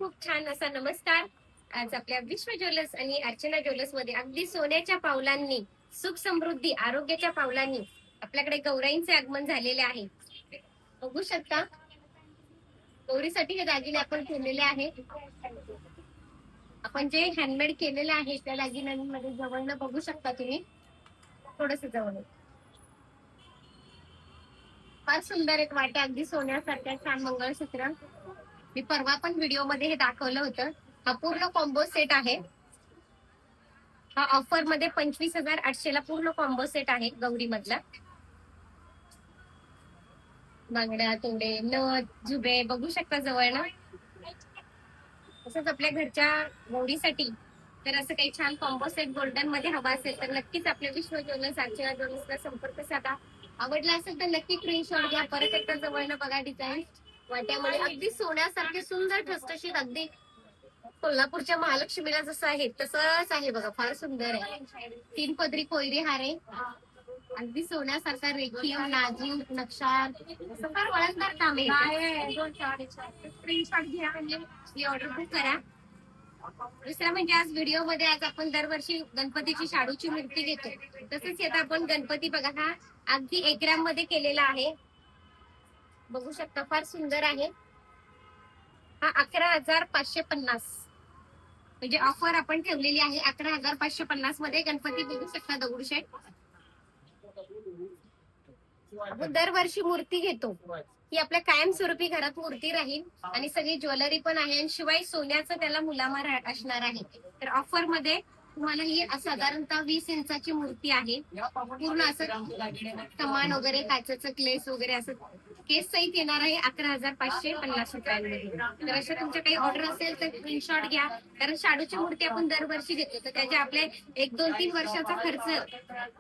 खूप छान असा नमस्कार. आज आपल्या विश्व ज्वेलर्स आणि अर्चना ज्वेलर्स मध्ये अगदी सोन्याच्या पावलांनी, सुख समृद्धी, आरोग्याच्या पावलांनी आपल्याकडे गौराईंचे आगमन झालेले आहे. बघू शकता, गौरीसाठी हे दागिने आपण केलेले आहे. आपण जे हँडमेड केलेले आहे त्या दागिन्यांमध्ये जवळनं बघू शकता तुम्ही. थोडस जवळ, फार सुंदर एक वाटे, अगदी सोन्यासारख्या छान मंगळसूत्र. मी परवा पण व्हिडिओ मध्ये हे दाखवलं होतं. हा पूर्ण कॉम्बो सेट आहे. हा ऑफर मध्ये 25,800 ला पूर्ण कॉम्बो सेट आहे गौरी मधला. बांगड्या, तोडे, नथ, झुबे बघू शकता जवळ ना. तसंच आपल्या घरच्या गौरीसाठी तर असं काही छान कॉम्बो सेट गोल्डन मध्ये हवा असेल तर नक्कीच आपल्या विश्व ज्वेलर्स, अर्चना ज्वेलर्सला संपर्क साधा. आवडला असेल तर नक्की स्क्रीनशॉट घ्या. परत एकदा जवळनं बघा डिझाईन. वाट्यामध्ये अगदी सोन्यासारखे सुंदर ठसठशीत, अगदी कोल्हापूरच्या महालक्ष्मीला जसं आहे तसंच आहे बघा. फार सुंदर आहे. 3 पदरी कोयरी हार आहे. अगदी सोन्यासारखा रेखीव नाजूक नक्षा, फार वळणदार काम आहे. स्क्रीनशॉट घ्या म्हणजे ही ऑर्डर बुक करा. दुसरा म्हणजे आज व्हिडिओ मध्ये आज आपण दरवर्षी गणपतीची शाडूची मूर्ती घेतो. तसंच येत आपण गणपती बघा, हा अगदी 1 ग्रॅम मध्ये केलेला आहे. बघू शकता, फार सुंदर आहे. हा 11,550 म्हणजे ऑफर आपण ठेवलेली आहे. 11,550 मध्ये गणपती बघू शकता दगडूशेठ. आपण दरवर्षी मूर्ती घेतो, ही आपल्या कायमस्वरूपी घरात मूर्ती राहील आणि सगळी ज्वेलरी पण आहे आणि शिवाय सोन्याचं त्याला मुलामा असणार आहे. तर ऑफर मध्ये तुम्हाला ही साधारणतः 20 इंचाची मूर्ती आहे. पूर्ण असं कमान वगैरे, काचेचं क्लेस वगैरे असं केस सहित येणार आहे 11,550 रुपयांमध्ये. तर अशा तुमच्या काही ऑर्डर असेल तर स्क्रीनशॉट घ्या. कारण शाडूची मूर्ती आपण दरवर्षी घेतो तर त्याचे आपले 1-2-3 वर्षाचा खर्च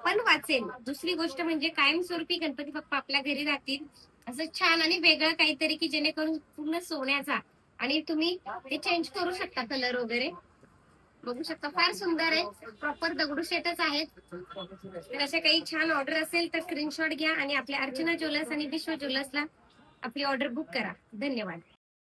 पण वाचेल. दुसरी गोष्ट म्हणजे कायमस्वरूपी गणपती बाप्पा आपल्या घरी राहतील, असं छान आणि वेगळं काहीतरी की जेणेकरून पूर्ण सोन्याचा, आणि तुम्ही ते चेंज करू शकता कलर वगैरे. बघू शकता, फार सुंदर आहे. प्रॉपर दगडूशेठच आहेत. तर अशा काही छान ऑर्डर असेल तर स्क्रीनशॉट घ्या आणि आपल्या अर्चना ज्वेलर्स आणि विश्व ज्वेलर्सला आपली ऑर्डर बुक करा. धन्यवाद.